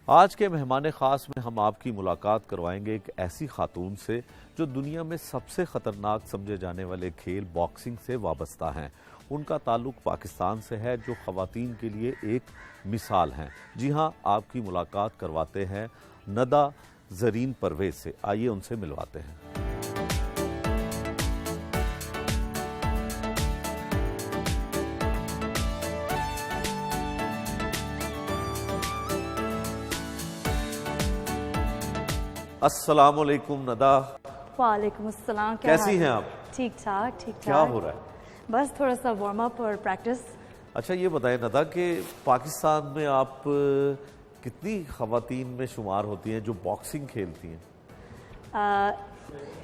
آج کے مہمان خاص میں ہم آپ کی ملاقات کروائیں گے ایک ایسی خاتون سے جو دنیا میں سب سے خطرناک سمجھے جانے والے کھیل باکسنگ سے وابستہ ہیں۔ ان کا تعلق پاکستان سے ہے جو خواتین کے لیے ایک مثال ہیں۔ جی ہاں، آپ کی ملاقات کرواتے ہیں ندیٰ زرین پرویز سے۔ آئیے ان سے ملواتے ہیں۔ السلام علیکم ندیٰ۔ وعلیکم السلام۔ کیسی ہیں آپ؟ ٹھیک ٹھاک ٹھیک ٹھاک۔ کیا ہو رہا ہے؟ بس تھوڑا سا وارم اپ اور پریکٹس۔ اچھا یہ بتائیں ندیٰ کہ پاکستان میں آپ کتنی خواتین میں شمار ہوتی ہیں جو باکسنگ کھیلتی ہیں؟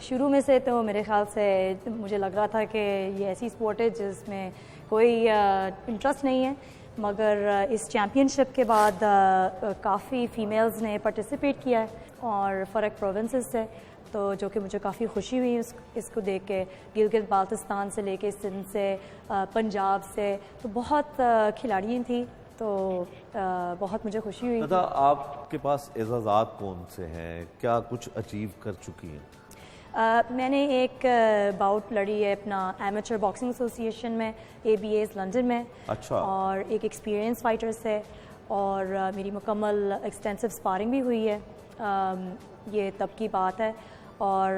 شروع میں سے تو میرے خیال سے مجھے لگ رہا تھا کہ یہ ایسی سپورٹ ہے جس میں کوئی انٹرسٹ نہیں ہے، مگر اس چیمپئن شپ کے بعد کافی فیمیلز نے پارٹیسپیٹ کیا ہے اور فرق پروونسز سے، تو جو کہ مجھے کافی خوشی ہوئی اس کو دیکھ کے۔ گلگت بالتستان سے لے کے سندھ سے، پنجاب سے، تو بہت کھلاڑی تھیں، تو بہت مجھے خوشی ہوئی۔ ندیٰ آپ کے پاس اعزازات کون سے ہیں؟ کیا کچھ اچیو کر چکی ہیں؟ میں نے ایک باؤٹ لڑی ہے اپنا ایمیچر باکسنگ ایسوسی ایشن میں، ABA's لندن میں۔ اچھا۔ اور ایک ایکسپیرینس فائٹر سے، اور میری مکمل ایکسٹینسو سپارنگ بھی ہوئی ہے، یہ تب کی بات ہے۔ اور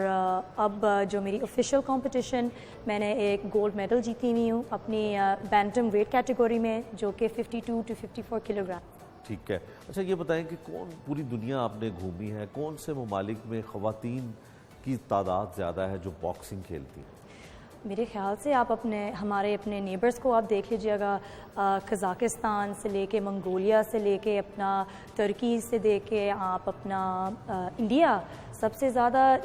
اب جو میری آفیشیل کمپٹیشن، میں نے ایک گولڈ میڈل جیتی ہوئی ہوں اپنی بینٹم ویٹ کیٹیگری میں، جو کہ 52 to 54 کلو گرام۔ ٹھیک ہے۔ اچھا یہ بتائیں کہ پوری دنیا آپ نے گھومی ہے، کون سے ممالک میں خواتین کی تعداد زیادہ ہے جو باکسنگ کھیلتی ہیں؟ میرے خیال سے آپ ہمارے اپنے نیبرز کو آپ دیکھ لیجیے گا، قزاقستان سے لے کے منگولیا سے لے کے اپنا ترکی سے دے کے آپ اپنا انڈیا، سب سے زیادہ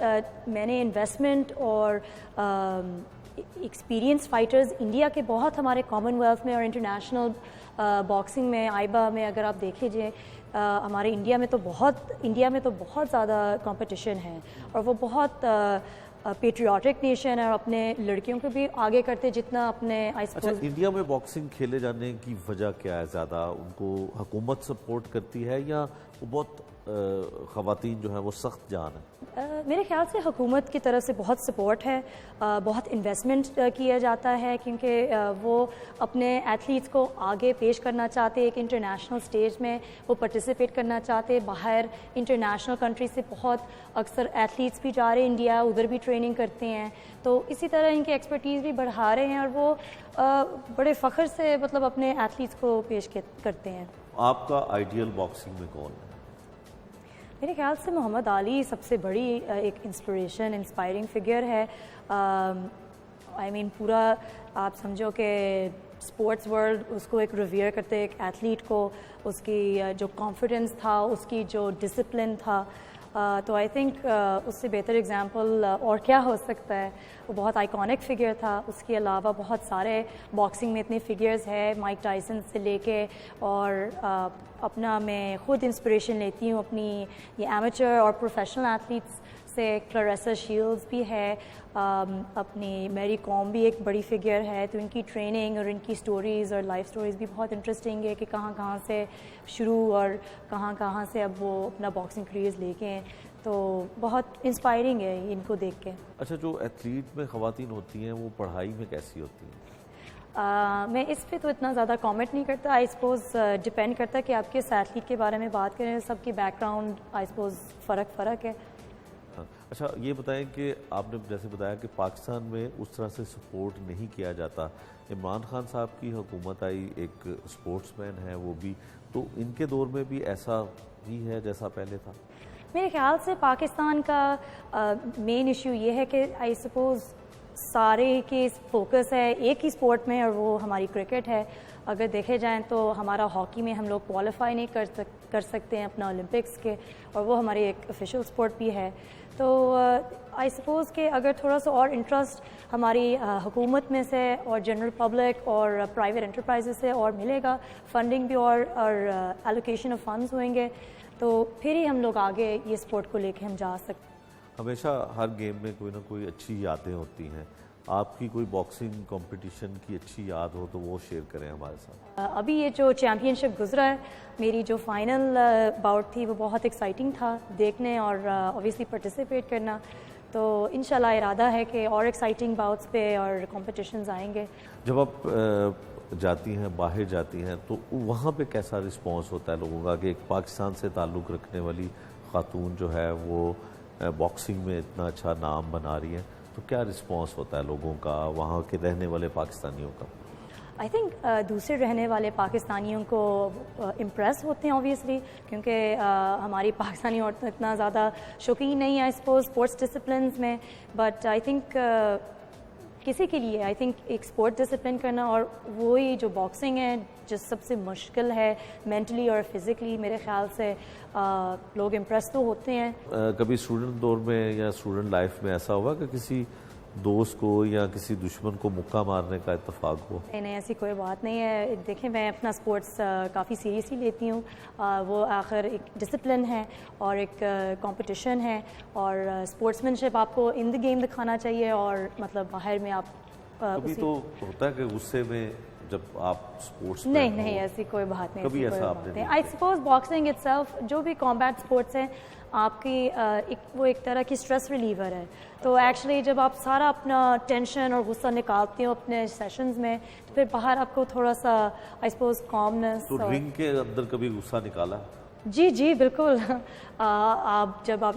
میں نے انویسٹمنٹ اور ایکسپیرینس فائٹرز انڈیا کے بہت ہمارے کامن ویلتھ میں اور انٹرنیشنل باکسنگ میں، آئبا میں اگر آپ دیکھ لیجیے، ہمارے انڈیا میں تو بہت زیادہ کمپٹیشن ہے، اور وہ بہت پیٹریوٹک نیشن ہے، اور اپنے لڑکیوں کو بھی آگے کرتے جتنا اپنے اچھا انڈیا میں باکسنگ کھیلے جانے کی وجہ کیا ہے؟ زیادہ ان کو حکومت سپورٹ کرتی ہے یا وہ بہت خواتین جو ہیں وہ سخت جان ہیں؟ میرے خیال سے حکومت کی طرف سے بہت سپورٹ ہے، بہت انویسٹمنٹ کیا جاتا ہے، کیونکہ وہ اپنے ایتھلیٹس کو آگے پیش کرنا چاہتے، ایک انٹرنیشنل سٹیج میں وہ پارٹیسپیٹ کرنا چاہتے۔ باہر انٹرنیشنل کنٹری سے بہت اکثر ایتھلیٹس بھی جا رہے ہیں انڈیا، ادھر بھی ٹریننگ کرتے ہیں، تو اسی طرح ان کی ایکسپرٹیز بھی بڑھا رہے ہیں، اور وہ بڑے فخر سے مطلب اپنے ایتھلیٹس کو پیش کرتے ہیں۔ آپ کا آئیڈیل باکسنگ میں کون ہے؟ میرے خیال سے محمد علی سب سے بڑی ایک انسپائرنگ فگر ہے۔ پورا آپ سمجھو کہ اسپورٹس ورلڈ اس کو ایک ریویئر کرتے، ایک ایتھلیٹ کو، اس کی جو کانفیڈنس تھا، اس کی جو ڈسپلن تھا، تو آئی تھنک اس سے بہتر اگزامپل اور کیا ہو سکتا ہے۔ وہ بہت آئیکونک فگر تھا۔ اس کے علاوہ بہت سارے باکسنگ میں اتنے فگرز ہیں، مائک ٹائسن سے لے کے، اور اپنا میں خود انسپریشن لیتی ہوں اپنی یہ ایمیچر اور پروفیشنل ایتھلیٹس سے۔ کلیریسا شیلڈز بھی ہے، اپنی میری کوم بھی ایک بڑی فگر ہے، تو ان کی ٹریننگ اور ان کی سٹوریز اور لائف سٹوریز بھی بہت انٹرسٹنگ ہے کہ کہاں کہاں سے شروع اور کہاں کہاں سے اب وہ اپنا باکسنگ کریئرز لے کے ہیں، تو بہت انسپائرنگ ہے ان کو دیکھ کے۔ اچھا جو ایتھلیٹ میں خواتین ہوتی ہیں وہ پڑھائی میں کیسی ہوتی ہیں؟ میں اس پہ تو اتنا زیادہ کامنٹ نہیں کرتا، آئی سپوز ڈپینڈ کرتا ہے کہ آپ کس ایتھلیٹ کے بارے میں بات کریں، سب کی بیک گراؤنڈ آئی سپوز فرق ہے۔ اچھا یہ بتائیں کہ آپ نے جیسے بتایا کہ پاکستان میں اس طرح سے سپورٹ نہیں کیا جاتا، عمران خان صاحب کی حکومت آئی، ایک سپورٹس مین ہے وہ بھی، تو ان کے دور میں بھی ایسا ہی ہے جیسا پہلے تھا؟ میرے خیال سے پاکستان کا مین ایشو یہ ہے کہ آئی سپوز سارے کے فوکس ہے ایک ہی سپورٹ میں، اور وہ ہماری کرکٹ ہے۔ اگر دیکھے جائیں تو ہمارا ہاکی میں ہم لوگ کوالیفائی نہیں کر سکتے ہیں اپنا اولمپکس کے، اور وہ ہماری ایک آفیشیل سپورٹ بھی ہے، تو آئی سپوز کہ اگر تھوڑا سا اور انٹرسٹ ہماری حکومت میں سے اور جنرل پبلک اور پرائیویٹ انٹرپرائزز سے اور ملے گا، فنڈنگ بھی اور ایلوکیشن آف فنڈز ہوئیں گے، تو پھر ہی ہم لوگ آگے یہ سپورٹ کو لے کے ہم جا سکتے ہیں۔ ہمیشہ ہر گیم میں کوئی نہ کوئی اچھی یادیں ہوتی ہیں، آپ کی کوئی باکسنگ کمپٹیشن کی اچھی یاد ہو تو وہ شیئر کریں ہمارے ساتھ. ابھی یہ جو چیمپئن شپ گزرا ہے، میری جو فائنل باؤٹ تھی وہ بہت ایکسائٹنگ تھا دیکھنے اور اوبیسلی پارٹیسپیٹ کرنا. تو انشاءاللہ ارادہ ہے کہ اور ایکسائٹنگ باؤٹس پہ اور کمپٹیشنز آئیں گے. جب آپ جاتی ہیں، باہر جاتی ہیں، تو وہاں پہ کیسا رسپانس ہوتا ہے لوگوں کا کہ ایک پاکستان سے تعلق رکھنے والی خاتون جو ہے وہ باکسنگ میں اتنا اچھا نام بنا رہی ہے، تو کیا رسپانس ہوتا ہے لوگوں کا، وہاں کے رہنے والے پاکستانیوں کا؟ آئی تھنک دوسرے رہنے والے پاکستانیوں کو امپریس ہوتے ہیں اوبیسلی، کیونکہ ہماری پاکستانی عورتیں اتنا زیادہ شوقین نہیں ہیں آئی سپوز اسپورٹس ڈسپلنز میں. بٹ آئی تھنک کسی کے لیے آئی تھنک ایک اسپورٹ ڈسپلن کرنا اور وہی جو باکسنگ ہے جو سب سے مشکل ہے مینٹلی اور فزیکلی، میرے خیال سے لوگ امپریس تو ہوتے ہیں. کبھی اسٹوڈنٹ دور میں یا اسٹوڈنٹ لائف میں ایسا ہوا کہ کسی دوست کو یا کسی دشمن کو مکہ مارنے کا اتفاق ہو؟ نہیں، ایسی کوئی بات نہیں ہے. دیکھیں میں اپنا اسپورٹس کافی سیریسلی لیتی ہوں. وہ آخر ایک ڈسپلن ہے اور ایک کمپٹیشن ہے، اور اسپورٹس مین شپ آپ کو ان دی گیم دکھانا چاہیے، اور مطلب باہر میں آپ کبھی تو ہوتا ہے کہ غصے میں جب آپ اسپورٹس نہیں ایسی کوئی بات نہیں. کبھی ایسا آپ نے؟ I suppose boxing it self, جو بھی کامبیٹ اسپورٹس ہیں آپ کی وہ ایک طرح کی اسٹریس ریلیور ہے. تو ایکچولی جب آپ سارا اپنا ٹینشن اور غصہ نکالتے ہو اپنے سیشنز میں، تو پھر باہر آپ کو تھوڑا سا آئی سپوز کامنس. تو رنگ کے اندر کبھی غصہ نکالا؟ جی بالکل. آپ جب آپ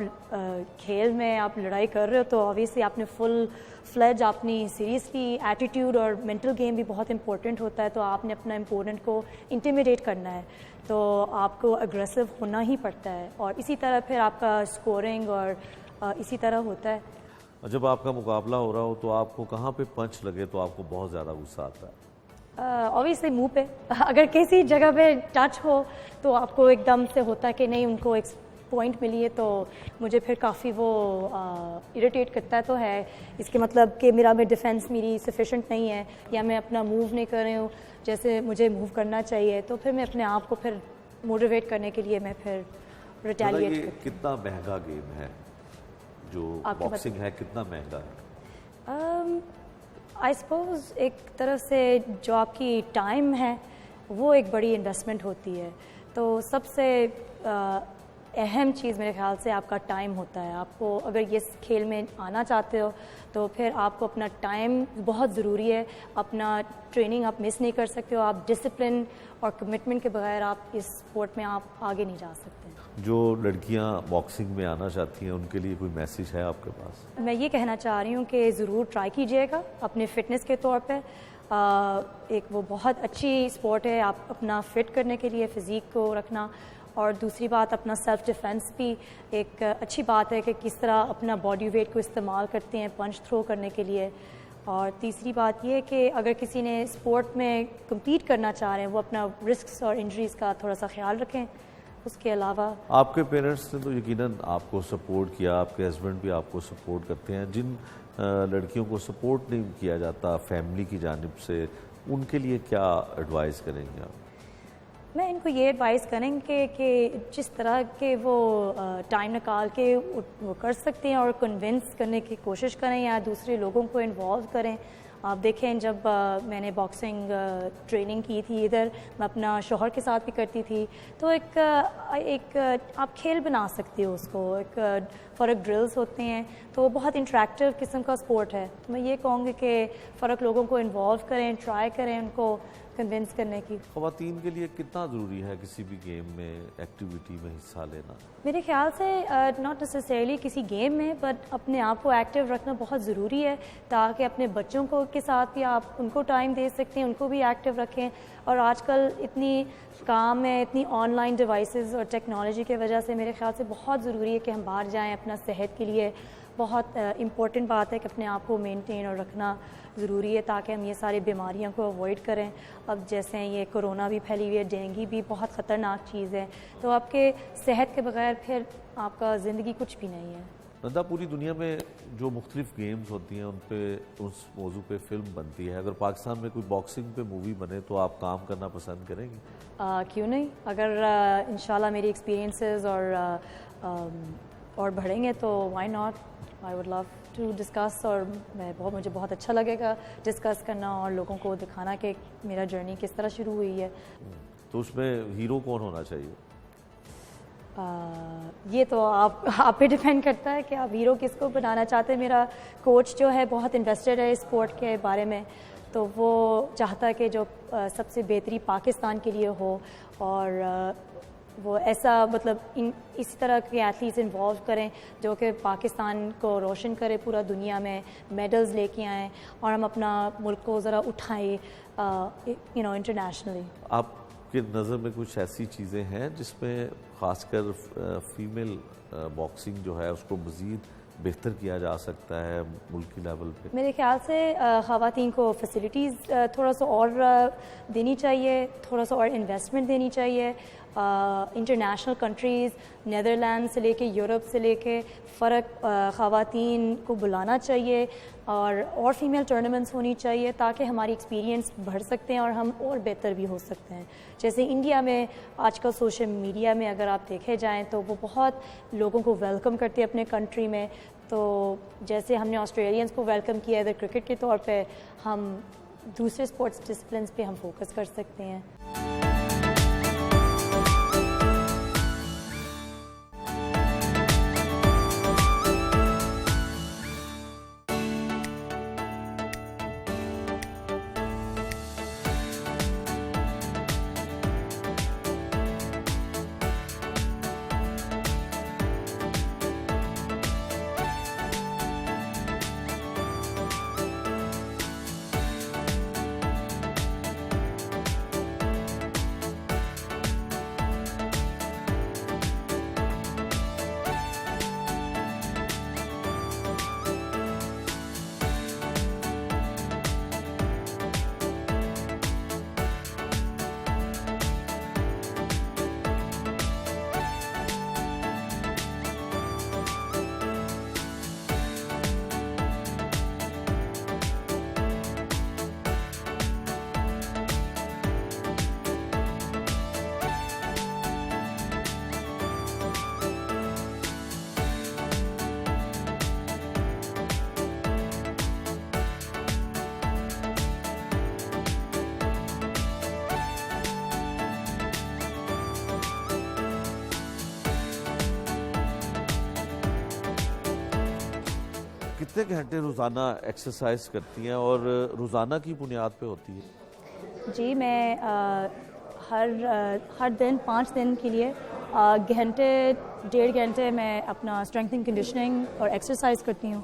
کھیل میں آپ لڑائی کر رہے ہو تو اوبیسلی آپ نے فل فلیج اپنی سیریسلی ایٹیٹیوڈ اور مینٹل گیم بھی بہت امپورٹنٹ ہوتا ہے. تو آپ نے اپنا امپوننٹ کو انٹیمیڈیٹ کرنا ہے، تو آپ کو اگریسو ہونا ہی پڑتا ہے، اور اسی طرح پھر آپ کا اسکورنگ اور اسی طرح ہوتا ہے. جب آپ کا مقابلہ ہو رہا ہو تو آپ کو کہاں پہ پنچ لگے تو آپ کو بہت زیادہ غصہ آتا ہے؟ اوبیسلی منہ پہ. اگر کسی جگہ پہ ٹچ ہو تو آپ کو ایک دم سے ہوتا ہے کہ نہیں ان کو ایک پوائنٹ ملی ہے، تو مجھے پھر کافی وہ اریٹیٹ کرتا تو ہے. اس کے مطلب کہ میرا میں ڈیفینس میری سفیشینٹ نہیں ہے، یا میں اپنا موو نہیں کر رہی ہوں جیسے مجھے موو کرنا چاہیے، تو پھر میں اپنے آپ کو پھر موٹیویٹ کرنے کے لیے میں پھر ریٹیلیٹ کرتی ہوں. کتنا مہنگا گیم ہے جو باکسنگ ہے، کتنا مہنگا ہے؟ آئی سپوز ایک طرف سے جو آپ کی ٹائم ہے وہ ایک بڑی انویسٹمنٹ ہوتی ہے. تو سب سے اہم چیز میرے خیال سے آپ کا ٹائم ہوتا ہے. آپ کو اگر اس کھیل میں آنا چاہتے ہو تو پھر آپ کو اپنا ٹائم بہت ضروری ہے. اپنا ٹریننگ آپ مس نہیں کر سکتے ہو. آپ ڈسپلن اور کمٹمنٹ کے بغیر آپ اس اسپورٹ میں آپ آگے نہیں جا سکتے. جو لڑکیاں باکسنگ میں آنا چاہتی ہیں ان کے لیے کوئی میسیج ہے آپ کے پاس؟ میں یہ کہنا چاہ رہی ہوں کہ ضرور ٹرائی کیجیے گا اپنے فٹنس کے طور پہ. ایک وہ بہت اچھی اسپورٹ ہے آپ اپنا فٹ کرنے کے لیے، فزیک کو رکھنا، اور دوسری بات اپنا سیلف ڈیفینس بھی ایک اچھی بات ہے کہ کس طرح اپنا باڈی ویٹ کو استعمال کرتے ہیں پنچ تھرو کرنے کے لیے. اور تیسری بات یہ کہ اگر کسی نے اسپورٹ میں کمپیٹ کرنا چاہ رہے ہیں وہ اپنا رسکس اور انجریز کا تھوڑا سا خیال رکھیں. اس کے علاوہ آپ کے پیرنٹس نے تو یقیناً آپ کو سپورٹ کیا، آپ کے ہسبینڈ بھی آپ کو سپورٹ کرتے ہیں. جن لڑکیوں کو سپورٹ نہیں کیا جاتا فیملی کی جانب سے، ان کے لیے کیا ایڈوائز کریں گے آپ؟ میں ان کو یہ ایڈوائز کریں کہ جس طرح کے وہ ٹائم نکال کے وہ کر سکتے ہیں اور کنونس کرنے کی کوشش کریں یا دوسرے لوگوں کو انوالو کریں. آپ دیکھیں جب میں نے باکسنگ ٹریننگ کی تھی ادھر، میں اپنا شوہر کے ساتھ بھی کرتی تھی، تو ایک آپ کھیل بنا سکتے ہو اس کو. ایک فرق ڈرلز ہوتے ہیں تو وہ بہت انٹریکٹیو قسم کا اسپورٹ ہے. تو میں یہ کہوں گی کہ فرق لوگوں کو انوالو کریں، ٹرائی کریں ان کو کنونس کرنے کی. خواتین کے لیے کتنا ضروری ہے کسی بھی گیم میں ایکٹیویٹی میں حصہ لینا؟ میرے خیال سے ناٹ نیسیسریلی کسی گیم میں، بٹ اپنے آپ کو ایکٹیو رکھنا بہت ضروری ہے تاکہ اپنے بچوں کو کے ساتھ بھی آپ ان کو ٹائم دے سکتے ہیں، ان کو بھی ایکٹیو رکھیں. اور آج کل اتنی کام ہے، اتنی آن لائن ڈیوائسز اور ٹیکنالوجی کی وجہ سے میرے خیال سے بہت ضروری ہے کہ ہم باہر جائیں. اپنا صحت کے لیے بہت امپورٹنٹ بات ہے کہ اپنے آپ کو مینٹین اور رکھنا ضروری ہے تاکہ ہم یہ ساری بیماریوں کو اوائڈ کریں. اب جیسے یہ کرونا بھی پھیلی ہوئی ہے، ڈینگی بھی بہت خطرناک چیز ہے، تو آپ کے صحت کے بغیر پھر آپ کا زندگی کچھ بھی نہیں ہے. نندا، پوری دنیا میں جو مختلف گیمز ہوتی ہیں ان پہ اس موضوع پہ فلم بنتی ہے. اگر پاکستان میں کوئی باکسنگ پہ مووی بنے تو آپ کام کرنا پسند کریں گے؟ کیوں نہیں. اگر انشاءاللہ میری ایکسپیرینسز اور بڑھیں گے تو why not, I would love to discuss, اور مجھے بہت اچھا لگے گا ڈسکس کرنا اور لوگوں کو دکھانا کہ میرا جرنی کس طرح شروع ہوئی ہے. تو اس میں ہیرو کون ہونا چاہیے؟ یہ تو آپ پہ ڈیپینڈ کرتا ہے کہ آپ ہیرو کس کو بنانا چاہتے ہیں. میرا کوچ جو ہے بہت انٹرسٹڈ ہے اسپورٹ کے بارے میں, تو وہ چاہتا ہے کہ جو سب سے بہتری پاکستان کے لیے ہو, اور وہ ایسا مطلب اسی طرح کے ایتھلیٹس انوالو کریں جو کہ پاکستان کو روشن کرے پورا دنیا میں, میڈلز لے کے آئیں اور ہم اپنا ملک کو ذرا اٹھائیں انٹرنیشنلی. آپ کی نظر میں کچھ ایسی چیزیں ہیں جس میں خاص کر فیمیل باکسنگ جو ہے اس کو مزید بہتر کیا جا سکتا ہے ملکی لیول پہ؟ میرے خیال سے خواتین کو فیسلٹیز تھوڑا سا اور دینی چاہیے, تھوڑا سا اور انویسٹمنٹ دینی چاہیے. انٹرنیشنل کنٹریز نیدرلینڈ سے لے کے یورپ سے لے کے فرق خواتین کو بلانا چاہیے, اور فیمیل ٹورنامنٹس ہونی چاہیے تاکہ ہماری ایکسپیرینس بڑھ سکتے ہیں اور ہم اور بہتر بھی ہو سکتے ہیں. جیسے انڈیا میں آج کل سوشل میڈیا میں اگر آپ دیکھے جائیں تو وہ بہت لوگوں کو ویلکم کرتے ہیں اپنے کنٹری میں. تو جیسے ہم نے آسٹریلینس کو ویلکم کیا ہے کرکٹ کے طور پہ, ہم دوسرے اسپورٹس ڈسپلنس پہ ہم فوکس کر سکتے ہیں. کتنے گھنٹے روزانہ ایکسرسائز کرتی ہیں اور روزانہ کی بنیاد پہ ہوتی ہے؟ جی میں ہر دن 5 دن کے لیے گھنٹے 1.5 گھنٹے میں اپنا اسٹرینتھ اینڈ کنڈیشننگ اور ایکسرسائز کرتی ہوں,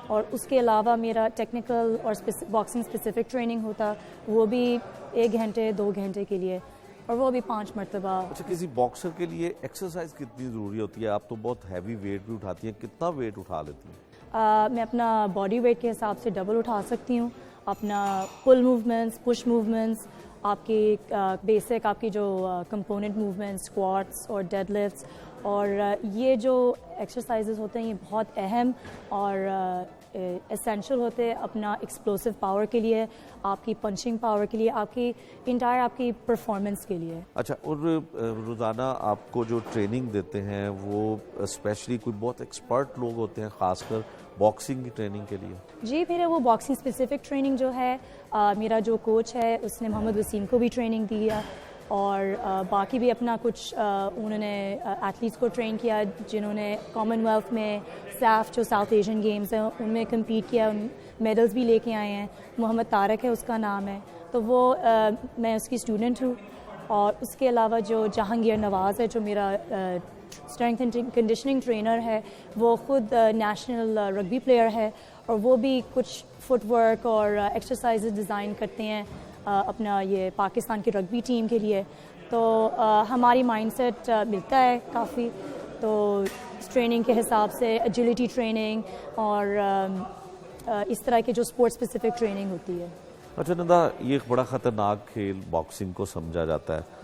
اور اس کے علاوہ میرا ٹیکنیکل اور باکسنگ اسپیسیفک ٹریننگ ہوتا, وہ بھی 1 گھنٹے 2 گھنٹے کے لیے, اور وہ بھی 5 مرتبہ. اچھا, کسی باکسر کے لیے ایکسرسائز کتنی ضروری ہوتی ہے؟ آپ تو بہت ہیوی ویٹ بھی اٹھاتی ہیں, کتنا ویٹ اٹھا لیتی ہیں؟ میں اپنا باڈی ویٹ کے حساب سے ڈبل اٹھا سکتی ہوں. اپنا پل موومنٹس, پش موومنٹس, آپ کی بیسک آپ کی جو کمپوننٹ موومنٹس, اسکواٹس اور ڈیڈ لفٹس, اور یہ جو ایکسرسائزز ہوتے ہیں یہ بہت اہم اور اسینشل ہوتے ہیں اپنا ایکسپلوسو پاور کے لیے, آپ کی پنچنگ پاور کے لیے, آپ کی انٹائر آپ کی پرفارمنس کے لیے. اچھا, اور روزانہ آپ کو جو ٹریننگ دیتے ہیں وہ اسپیشلی کوئی بہت ایکسپرٹ لوگ ہوتے ہیں خاص کر باکسنگ کی ٹریننگ کے لیے؟ جی, میرے وہ باکسنگ اسپیسیفک ٹریننگ جو ہے, میرا جو کوچ ہے اس نے محمد وسیم کو بھی ٹریننگ دی ہے, اور باقی بھی اپنا کچھ انہوں نے ایتھلیٹس کو ٹرین کیا جنہوں نے کامن ویلتھ میں, سیف جو ساؤتھ ایشین گیمز ہیں ان میں کمپیٹ کیا, میڈلز بھی لے کے آئے ہیں. محمد طارق ہے اس کا نام ہے, تو وہ میں اس کی اسٹوڈنٹ ہوں. اور اس کے علاوہ جو جہانگیر نواز ہے جو میرا اسٹرینتھ اینڈ کنڈیشننگ ٹرینر ہے, وہ خود نیشنل رگبی پلیئر ہے, اور وہ بھی کچھ فٹ ورک اور ایکسرسائزز ڈیزائن کرتے ہیں اپنا یہ پاکستان کی رگبی ٹیم کے لیے. تو ہماری مائنڈ سیٹ ملتا ہے کافی, تو اس ٹریننگ کے حساب سے ایجیلٹی ٹریننگ اور اس طرح کے جو اسپورٹ اسپیسیفک ٹریننگ ہوتی ہے. اچھا ندا, یہ ایک بڑا خطرناک کھیل باکسنگ کو سمجھا جاتا ہے,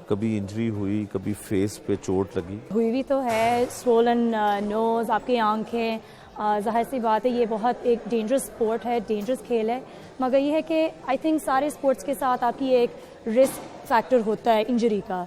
کبھی انجری ہوئی, کبھی فیس پہ چوٹ لگی؟ ہوئی بھی تو ہے, سوولن نوز, آپ کی آنکھیں, ظاہر سی بات ہے یہ بہت ایک ڈینجرس اسپورٹ ہے, ڈینجرس کھیل ہے, مگر یہ ہے کہ آئی تھنک سارے اسپورٹس کے ساتھ آپ کی ایک رسک فیکٹر ہوتا ہے انجری کا.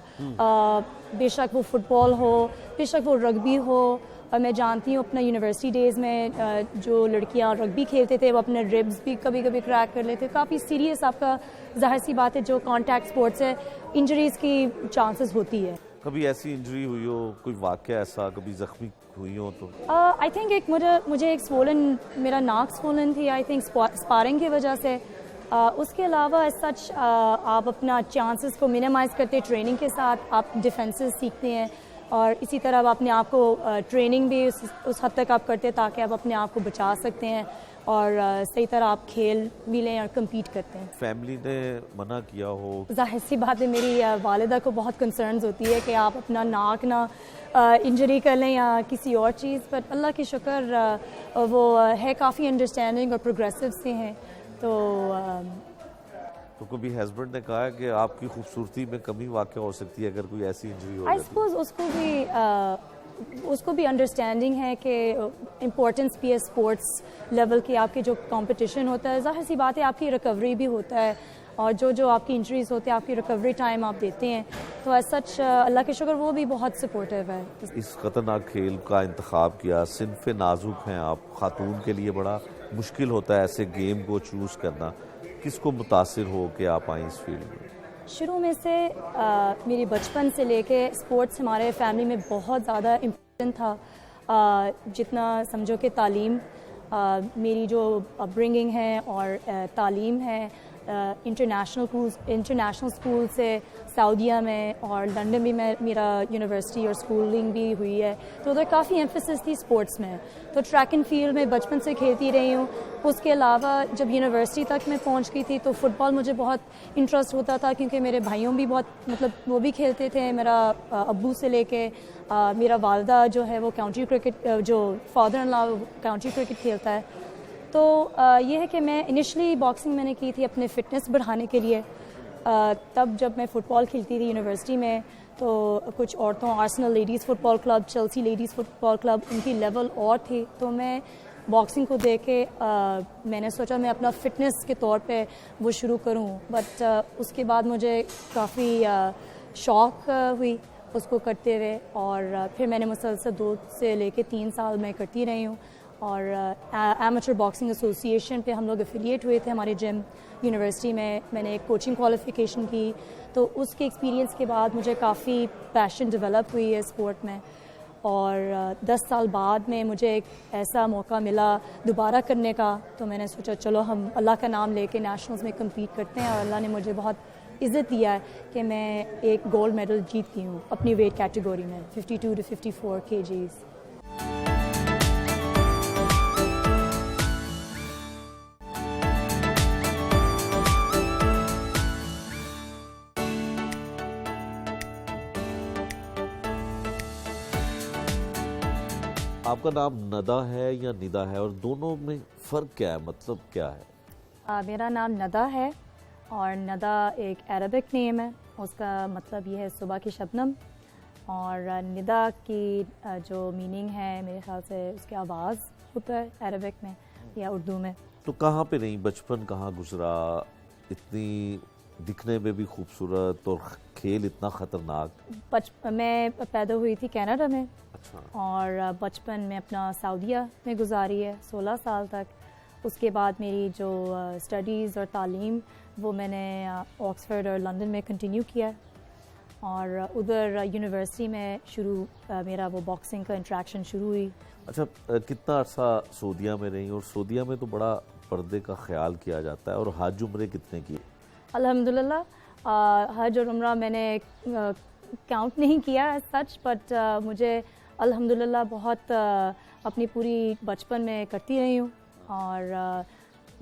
بے شک وہ فٹ بال ہو, بے شک وہ رگبی ہو, اور میں جانتی ہوں اپنا یونیورسٹی ڈیز میں جو لڑکیاں رگبی کھیلتے تھے وہ اپنے ریبز بھی کبھی کبھی کریک کر لیتے. کافی سیریس آپ کا ظاہر سی بات ہے جو کانٹیکٹ اسپورٹس ہے انجریز کی چانسز ہوتی ہے. کبھی ایسی انجری ہوئی ہو, کوئی واقعہ ایسا, کبھی زخمی ہوئی ہو تو؟ آئی تھنک ایک مجھے ایک سوولن, میرا ناک سوولن تھی آئی تھنک اسپارنگ کی وجہ سے. اس کے علاوہ ایز سچ آپ اپنا چانسز کو منیمائز کرتے ٹریننگ کے ساتھ, آپ ڈیفینسز سیکھتے ہیں اور اسی طرح آپ اپنے آپ کو ٹریننگ بھی اس حد تک آپ کرتے ہیں تاکہ آپ اپنے آپ کو بچا سکتے ہیں اور صحیح طرح آپ کھیل بھی لیں اور کمپیٹ کرتے ہیں. فیملی نے منع کیا ہو؟ ظاہر سی بات ہے میری والدہ کو بہت کنسرنز ہوتی ہے کہ آپ اپنا ناک نہ انجری کر لیں یا کسی اور چیز, پر اللہ کی شکر وہ ہے کافی انڈرسٹینڈنگ اور پروگریسو سے ہیں. تو کبھی ہسبینڈ نے کہا ہے کہ آپ کی خوبصورتی میں کمی واقع ہو سکتی ہے اگر کوئی ایسی انجری ہو آئی جاتی؟ سپوز اس کو بھی انڈرسٹینڈنگ ہے کہ امپورٹنس بھی ہے اسپورٹس لیول کی. آپ کے جو کمپٹیشن ہوتا ہے ظاہر سی بات ہے آپ کی ریکوری بھی ہوتا ہے اور جو آپ کی انجریز ہوتے ہیں آپ کی ریکوری ٹائم آپ دیتے ہیں. تو ایز سچ اللہ کے شکر وہ بھی بہت سپورٹیو ہے. اس خطرناک کھیل کا انتخاب کیا, صنف نازک ہیں آپ, خاتون کے لیے بڑا مشکل ہوتا ہے ایسے گیم کو چوز کرنا. کس کو متاثر ہو کہ آپ آئیں اس فیلڈ میں؟ شروع میں سے میری بچپن سے لے کے اسپورٹس ہمارے فیملی میں بہت زیادہ امپورٹنٹ تھا. جتنا سمجھو کہ تعلیم, میری جو اپبرنگنگ ہے اور تعلیم ہے انٹرنیشنل اسکول سے سعودیہ میں اور لنڈن بھی میرا یونیورسٹی اور اسکولنگ بھی ہوئی ہے, تو ادھر کافی ایمفیسس تھی اسپورٹس میں. تو ٹریک اینڈ فیلڈ میں بچپن سے کھیلتی رہی ہوں. اس کے علاوہ جب یونیورسٹی تک میں پہنچ گئی تھی تو فٹ بال مجھے بہت انٹرسٹ ہوتا تھا کیونکہ میرے بھائیوں بھی بہت وہ بھی کھیلتے تھے. میرا ابو سے لے کے میرا والدہ جو ہے وہ کاؤنٹی کرکٹ, جو father in law county cricket کھیلتا ہے. تو یہ ہے کہ میں انیشلی باکسنگ میں نے کی تھی اپنے فٹنس بڑھانے کے لیے. تب جب میں فٹ بال کھیلتی تھی یونیورسٹی میں تو کچھ عورتوں, آرسنل لیڈیز فٹ بال کلب, چیلسی لیڈیز فٹ بال کلب, ان کی لیول اور تھی. تو میں باکسنگ کو دیکھ کے میں نے سوچا میں اپنا فٹنس کے طور پہ وہ شروع کروں. بٹ اس کے بعد مجھے کافی شوق ہوئی اس کو کرتے ہوئے اور پھر میں نے مسلسل 2 سے لے کے 3 سال میں کرتی رہی ہوں. اور ایمیچر باکسنگ ایسوسی ایشن پہ ہم لوگ افیلیٹ ہوئے تھے ہمارے جم یونیورسٹی میں. میں نے ایک کوچنگ کوالیفیکیشن کی, تو اس کے ایکسپیرینس کے بعد مجھے کافی پیشن ڈیولپ ہوئی ہے اسپورٹ میں. اور 10 سال بعد میں مجھے ایک ایسا موقع ملا دوبارہ کرنے کا, تو میں نے سوچا چلو ہم اللہ کا نام لے کے نیشنلز میں کمپیٹ کرتے ہیں. اور اللہ نے مجھے بہت عزت دیا ہے کہ میں ایک گولڈ میڈل جیت گئی ہوں اپنی ویٹ کیٹیگری میں 52 to 54 kgs. آپ کا نام ندہ ہے یا ندا ہے, اور دونوں میں فرق کیا ہے, مطلب کیا ہے؟ میرا نام ندہ ہے اور ندہ ایک عربک نیم ہے. اس کا مطلب یہ ہے صبح کی شبنم. اور ندا کی جو میننگ ہے میرے خیال سے اس کی آواز ہوتا ہے عربک میں یا اردو میں. تو کہاں پہ رہی, بچپن کہاں گزرا, اتنی دکھنے میں بھی خوبصورت اور کھیل اتنا خطرناک؟ میں پیدا ہوئی تھی کینیڈا میں. اچھا. اور بچپن میں اپنا سعودیہ میں گزاری ہے 16 سال تک. اس کے بعد میری جو اسٹڈیز اور تعلیم وہ میں نے آکسفورڈ اور لندن میں کنٹینیو کیا ہے. اور ادھر یونیورسٹی میں میرا وہ باکسنگ کا انٹریکشن شروع ہوئی. اچھا, کتنا عرصہ سعودیہ میں رہی, اور سعودیہ میں تو بڑا پردے کا خیال کیا جاتا ہے, اور حج عمرے کتنے کیے؟ الحمدللہ حج اور عمرہ میں نے کاؤنٹ نہیں کیا سچ, بٹ مجھے الحمدللہ بہت اپنی پوری بچپن میں کرتی رہی ہوں. اور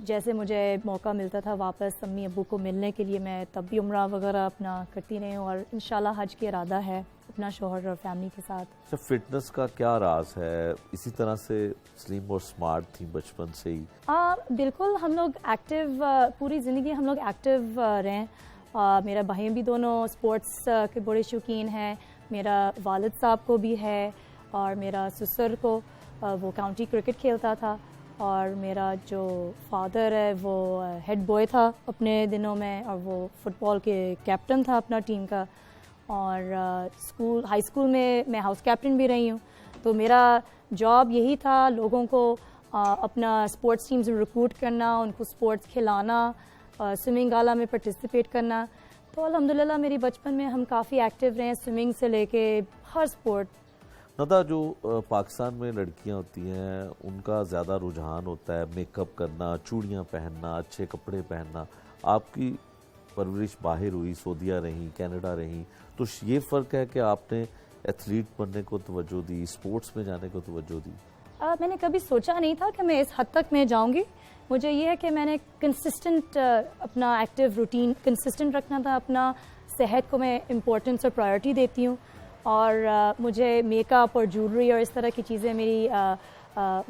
جیسے مجھے موقع ملتا تھا واپس امی ابو کو ملنے کے لیے میں تب بھی عمرہ وغیرہ اپنا کرتی رہی ہوں. اور انشاءاللہ حج کی ارادہ ہے اپنا شوہر اور فیملی کے ساتھ. اچھا, فٹنس کا کیا راز ہے؟ اسی طرح سے سلیم اور سمارٹ تھی بچپن سے ہی؟ بالکل, ہم لوگ ایکٹیو پوری زندگی ہم لوگ ایکٹیو رہیں. میرا بھائی بھی دونوں سپورٹس کے بڑے شوقین ہیں. میرا والد صاحب کو بھی ہے, اور میرا سسر کو وہ کاؤنٹی کرکٹ کھیلتا تھا, اور میرا جو فادر ہے وہ ہیڈ بوائے تھا اپنے دنوں میں, اور وہ فٹ بال کے کیپٹن تھا اپنا ٹیم کا. اور ہائی اسکول میں ہاؤس کیپٹن بھی رہی ہوں. تو میرا جاب یہی تھا لوگوں کو اپنا اسپورٹس ٹیمز میں ریکروٹ کرنا, ان کو اسپورٹس کھلانا, سوئمنگ گالا میں پارٹیسپیٹ کرنا. تو الحمدللہ میری بچپن میں ہم کافی ایکٹیو رہے ہیں, سوئمنگ سے لے کے ہر اسپورٹ. ندہ, جو پاکستان میں لڑکیاں ہوتی ہیں ان کا زیادہ رجحان ہوتا ہے میک اپ کرنا, چوڑیاں پہننا, اچھے کپڑے پہننا. آپ کی پرورش باہر ہوئی, سعودیہ رہیں, کینیڈا رہیں, تو یہ فرق ہے کہ آپ نے ایتھلیٹ بننے کو توجہ دی, اسپورٹس میں جانے کو توجہ دی؟ میں نے کبھی سوچا نہیں تھا کہ میں اس حد تک میں جاؤں گی. مجھے یہ ہے کہ میں نے کنسسٹنٹ اپنا ایکٹیو روٹین کنسسٹنٹ رکھنا تھا. اپنا صحت کو میں امپورٹنس اور پرائیورٹی دیتی ہوں, اور مجھے میک اپ اور جولری اور اس طرح کی چیزیں میری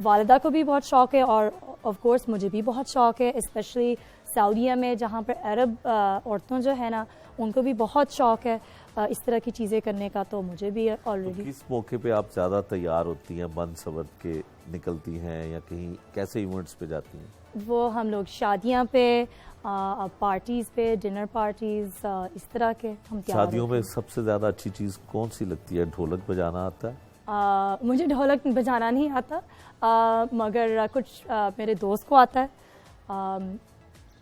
والدہ کو بھی بہت شوق ہے, اور آف کورس مجھے بھی بہت شوق ہے, اسپیشلی سعودیہ میں جہاں پر عرب عورتوں جو ہے نا ان کو بھی بہت شوق ہے اس طرح کی چیزیں کرنے کا. تو مجھے بھی آلریڈی. کس موقع پہ آپ زیادہ تیار ہوتی ہیں, بن سور کے نکلتی ہیں, یا کہیں کیسے ایونٹس پہ جاتی ہیں؟ وہ ہم لوگ شادیاں پہ, پارٹیز پہ, ڈنر پارٹیز, اس طرح کے ہم تیار. شادیوں میں سب سے زیادہ اچھی چیز کون سی لگتی ہے؟ ڈھولک بجانا آتا ہے؟ مجھے ڈھولک بجانا نہیں آتا, مگر کچھ میرے دوست کو آتا ہے,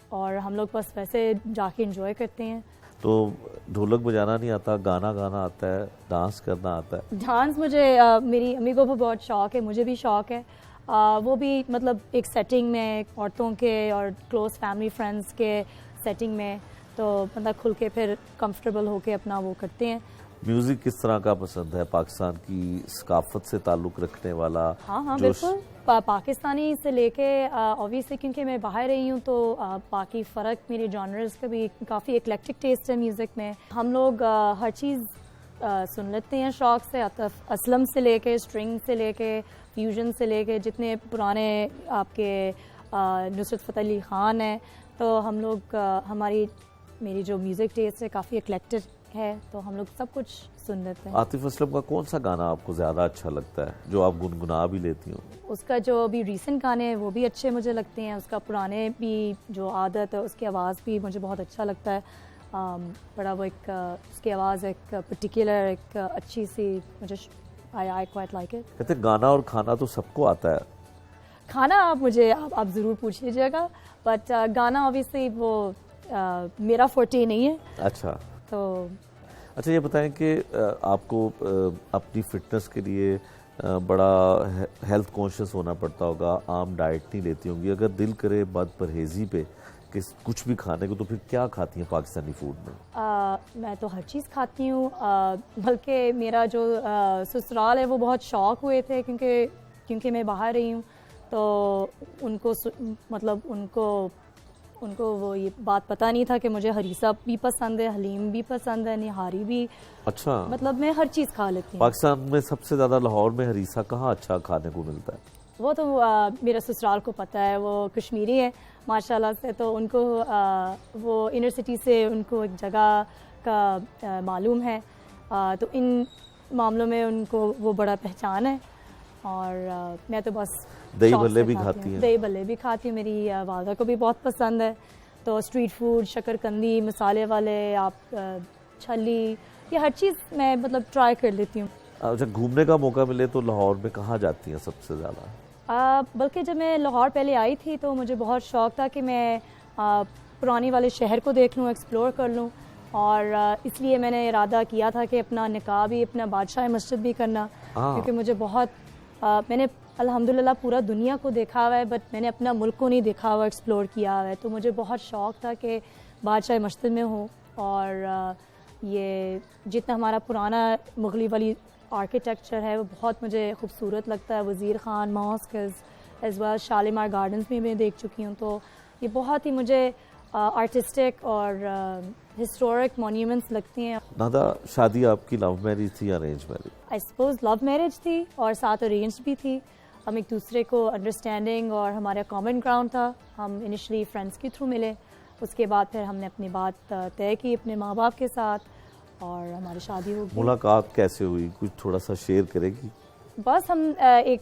اور ہم لوگ بس ویسے جا کے انجوائے کرتے ہیں. تو ڈھولک بجانا نہیں آتا, گانا گانا آتا ہے, ڈانس کرنا آتا ہے؟ ڈانس مجھے میری امی کو بھی بہت شوق ہے, مجھے بھی شوق ہے. وہ بھی مطلب ایک سیٹنگ میں, عورتوں کے اور کلوز فیملی فرینڈس کے سیٹنگ میں, تو مطلب کھل کے پھر کمفرٹیبل ہو کے اپنا وہ کرتے ہیں. میوزک کس طرح کا پسند ہے؟ پاکستان کی ثقافت سے تعلق رکھنے والا؟ ہاں بالکل, پاکستانی سے لے کے اوبیسلی کیونکہ میں باہر رہی ہوں تو باقی فرق میرے جانرز کا بھی کافی ایکلیکٹک ٹیسٹ ہے میوزک میں. ہم لوگ ہر چیز سن لیتے ہیں شوق سے, عاطف اسلم سے لے کے, اسٹرنگ سے لے کے, فیوژن سے لے کے, جتنے پرانے آپ کے نصرت فتح علی خان ہیں, تو ہم لوگ میری جو میوزک ٹیسٹ ہے کافی ایکلیکٹک ہے, تو ہم لوگ سب کچھ سن لیتے ہیں. عاطف اسلم کا کون سا گانا آپ کو زیادہ اچھا لگتا ہے جو آپ گنگنا بھی لیتی ہوں؟ اس کا جو ابھی ریسنٹ گانے ہیں وہ بھی اچھے مجھے لگتے ہیں, اس کا پرانے بھی جو عادت ہے اس کی آواز بھی مجھے بہت اچھا لگتا ہے. بڑا وہ ایک اس کی آواز ایک پرٹیکولر ایک اچھی سی, مجھے I quite like it. کہتے ہیں گانا اور کھانا تو سب کو آتا ہے. کھانا آپ ضرور پوچھ لیجیے گا, بٹ گانا obviously وہ میرا فورٹے نہیں ہے. اچھا, تو اچھا یہ بتائیں کہ آپ کو اپنی فٹنس کے لیے بڑا ہیلتھ کانشیس ہونا پڑتا ہوگا, عام ڈائٹ نہیں لیتی ہوں گی. اگر دل کرے بد پرہیزی پہ کہ کچھ بھی کھانے کو, تو پھر کیا کھاتی ہیں پاکستانی فوڈ میں؟ میں تو ہر چیز کھاتی ہوں, بلکہ میرا جو سسرال ہے وہ بہت شوق ہوئے تھے کیونکہ میں باہر رہی ہوں, تو ان کو وہ یہ بات پتہ نہیں تھا کہ مجھے ہریسہ بھی پسند ہے, حلیم بھی پسند ہے, نہاری بھی. اچھا, مطلب میں ہر چیز کھا لیتی ہوں. پاکستان میں سب سے زیادہ لاہور میں ہریسہ کہاں اچھا کھانے کو ملتا ہے؟ وہ تو میرا سسرال کو پتہ ہے, وہ کشمیری ہے ماشاءاللہ سے, تو ان کو وہ انر سٹی سے ان کو ایک جگہ کا معلوم ہے, تو ان معاملوں میں ان کو وہ بڑا پہچان ہے. اور میں تو بس دہی بھلے بھی کھاتی ہیں؟ دہی بھلے بھی کھاتی ہوں, میری والدہ کو بھی بہت پسند ہے. تو اسٹریٹ فوڈ, شکر کندی, مسالے والے, آپ چھلی, یہ ہر چیز میں مطلب ٹرائی کر لیتی ہوں. اچھا, گھومنے کا موقع ملے تو لاہور میں کہاں جاتی ہیں سب سے زیادہ؟ بلکہ جب میں لاہور پہلے آئی تھی تو مجھے بہت شوق تھا کہ میں پرانی والے شہر کو دیکھ لوں, ایکسپلور کر لوں, اور اس لیے میں نے ارادہ کیا تھا کہ اپنا نکاح بھی, اپنا بادشاہ مسجد بھی کرنا, کیونکہ مجھے بہت میں نے الحمدللہ پورا دنیا کو دیکھا ہوا ہے, بٹ میں نے اپنا ملک کو نہیں دیکھا ہوا, ایکسپلور کیا ہوا ہے. تو مجھے بہت شوق تھا کہ بادشاہ مسجد میں ہوں, اور یہ جتنا ہمارا پرانا مغلی والی آرکیٹیکچر ہے وہ بہت مجھے خوبصورت لگتا ہے. Wazir Khan mosque as well Shalimar gardens میں میں دیکھ چکی ہوں, تو یہ بہت ہی مجھے آرٹسٹک اور ہسٹورک مونیومنٹس لگتی ہیں. نادا, شادی آپ کی لو میرج تھی یا arrange marriage? I suppose love marriage تھی, اور ساتھ ارینج بھی تھی. ہم ایک دوسرے کو انڈرسٹینڈنگ اور ہمارا کامن گراؤنڈ تھا. ہم انیشلی فرینڈس کے تھرو ملے, اس کے بعد پھر ہم نے اپنی بات طے کی اپنے ماں باپ کے ساتھ, اور ہماری شادی ہو گئی. ملاقات کیسے ہوئی, کچھ تھوڑا سا شیئر کرے گی؟ بس ہم ایک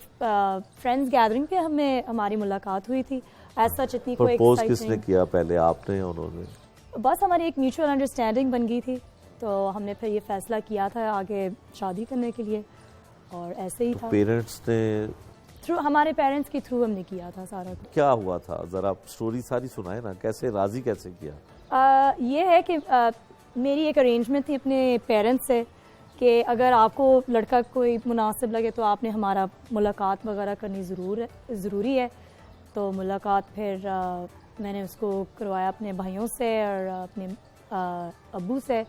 فرینڈس گیدرنگ پہ ہماری ملاقات ہوئی تھی. ایز سچ اتنی کوئی پرپوز کس نے کیا, پہلے آپ نے یا انہوں نے؟ بس ہماری ایک میوچل انڈرسٹینڈنگ بن گئی تھی, تو ہم نے پھر یہ فیصلہ کیا تھا آگے شادی کرنے کے لیے. اور ایسے ہی تھا. پیرنٹس نے تھرو ہمارے پیرنٹس کے تھرو ہم نے کیا تھا سارا کچھ. کیا ہوا تھا ذرا سٹوری ساری سنائے نا, کیسے راضی کیسے کیا؟ یہ ہے کہ میری ایک ارینجمنٹ تھی اپنے پیرنٹس سے کہ اگر آپ کو لڑکا کوئی مناسب لگے تو آپ نے ہمارا ملاقات وغیرہ کرنی ضروری ہے. تو ملاقات پھر میں نے اس کو کروایا اپنے بھائیوں سے اور اپنے ابو سے,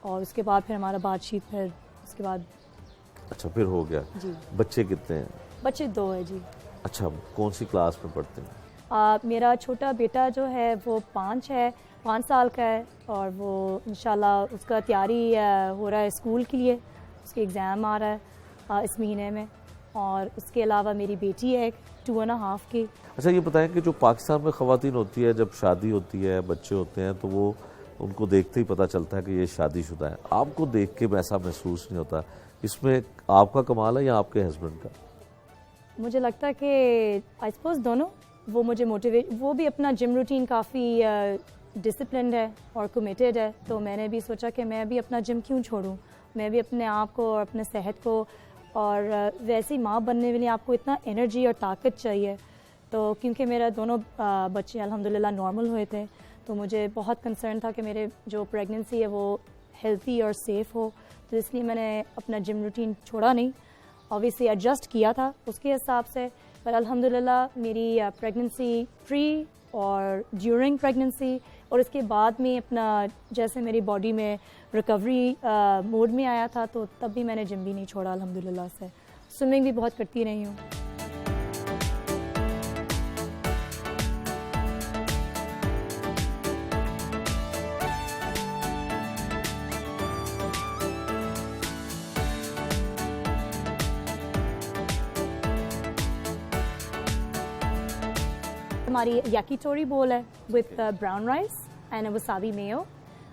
اور اس کے بعد پھر ہمارا بات چیت پھر اس کے بعد. اچھا پھر ہو گیا. جی. بچے کتنے ہیں؟ بچے 2 ہیں جی. اچھا کون سی کلاس میں پڑھتے ہیں؟ میرا چھوٹا بیٹا جو ہے وہ 5 سال کا ہے, اور وہ انشاءاللہ اس کا تیاری ہو رہا ہے اسکول کے لیے, اس کے ایگزام آ رہا ہے اس مہینے میں. اور اس کے علاوہ میری بیٹی ہے 2.5 کی. اچھا یہ بتائیں کہ جو پاکستان میں خواتین ہوتی ہے جب شادی ہوتی ہے بچے ہوتے ہیں تو وہ ان کو دیکھتے ہی پتہ چلتا ہے کہ یہ شادی شدہ ہے, آپ کو دیکھ کے ایسا محسوس نہیں ہوتا؟ اس میں آپ کا کمال ہے یا آپ کے ہسبینڈ کا؟ مجھے لگتا ہے کہ آئی سپوز دونوں. وہ مجھے موٹیویٹ, وہ بھی اپنا جم روٹین کافی ڈسپلنڈ ہے اور کمیٹیڈ ہے, تو میں نے بھی سوچا کہ میں بھی اپنا جم کیوں چھوڑوں, میں بھی اپنے آپ کو اور اپنے صحت کو, اور ویسی ماں بننے کے لیے آپ کو اتنا انرجی اور طاقت چاہیے. تو کیونکہ میرا دونوں بچے الحمدللہ نارمل ہوئے تھے, تو مجھے بہت کنسرن تھا کہ میرے جو پریگننسی ہے وہ ہیلتھی اور سیف ہو, تو اس لیے میں نے اپنا جم روٹین چھوڑا نہیں. اوبیسلی ایڈجسٹ کیا تھا اس کے حساب سے, پر الحمدللہ میری پریگننسی پری اور ڈیورنگ پریگننسی اور اس کے بعد میں اپنا جیسے میری باڈی میں ریکوری موڈ میں آیا تھا, تو تب بھی میں نے جم بھی نہیں چھوڑا الحمدللہ سے. سوئمنگ بھی بہت کرتی رہی ہوں. ہماری یاکیٹوری بول ہے وتھ براؤن رائس اینڈ وسابی میو.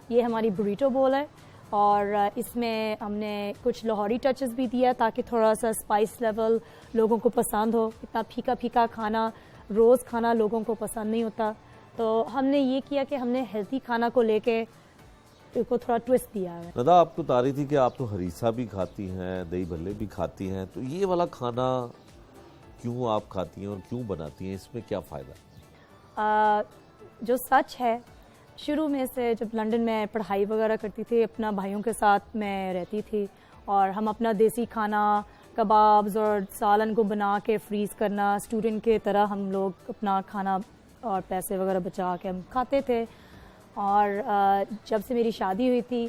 یہ ہماری بریٹو بول ہے, اور اس میں ہم نے کچھ لاہوری ٹچز بھی دیا تاکہ تھوڑا سا اسپائس لیول لوگوں کو پسند ہو. اتنا پھیکا پھیکا کھانا روز کھانا لوگوں کو پسند نہیں ہوتا, تو ہم نے یہ کیا کہ ہم نے ہیلتھی کھانا کو لے کے اس کو تھوڑا ٹوسٹ دیا ہے. ندا آپ کو بتا رہی تھی کہ آپ تو ہریسہ بھی کھاتی ہیں, دہی بھلے بھی کھاتی ہیں, تو یہ والا کھانا کیوں آپ کھاتی ہیں اور کیوں بناتی ہیں, اس میں کیا فائدہ؟ جو سچ ہے, شروع میں سے جب لنڈن میں پڑھائی وغیرہ کرتی تھی اپنا بھائیوں کے ساتھ میں رہتی تھی, اور ہم اپنا دیسی کھانا کبابز اور سالن کو بنا کے فریز کرنا اسٹوڈنٹ کے طرح ہم لوگ اپنا کھانا اور پیسے وغیرہ بچا کے ہم کھاتے تھے. اور جب سے میری شادی ہوئی تھی,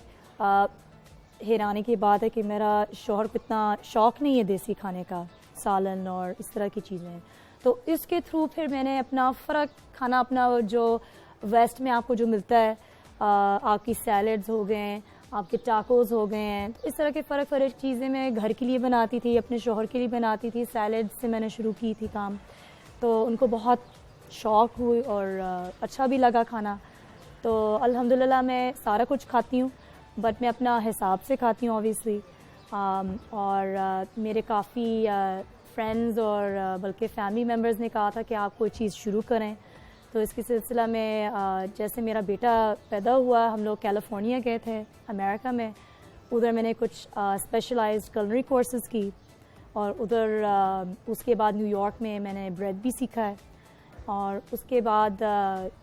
حیرانے کی بات ہے کہ میرا شوہر کو اتنا شوق نہیں ہے دیسی کھانے کا, سالن اور اس طرح کی چیزیں, تو اس کے تھرو پھر میں نے اپنا فرق کھانا اپنا جو ویسٹ میں آپ کو جو ملتا ہے, آپ کی سیلڈز ہو گئے ہیں, آپ کے ٹاکوز ہو گئے ہیں, اس طرح کے فرق چیزیں میں گھر کے لیے بناتی تھی, اپنے شوہر کے لیے بناتی تھی. سیلڈ سے میں نے شروع کی تھی کام, تو ان کو بہت شوق ہوئی اور اچھا بھی لگا کھانا. تو الحمدللہ میں سارا کچھ کھاتی ہوں, بٹ میں اپنا حساب سے کھاتی ہوں اوبیسلی. اور میرے کافی فرینڈز اور بلکہ فیملی ممبرز نے کہا تھا کہ آپ کوئی چیز شروع کریں, تو اس کے سلسلہ میں جیسے میرا بیٹا پیدا ہوا ہم لوگ کیلیفورنیا گئے تھے امریکہ میں, ادھر میں نے کچھ اسپیشلائزڈ کلنری کورسز کی, اور ادھر اس کے بعد نیو یارک میں میں نے بریڈ بھی سیکھا ہے. اور اس کے بعد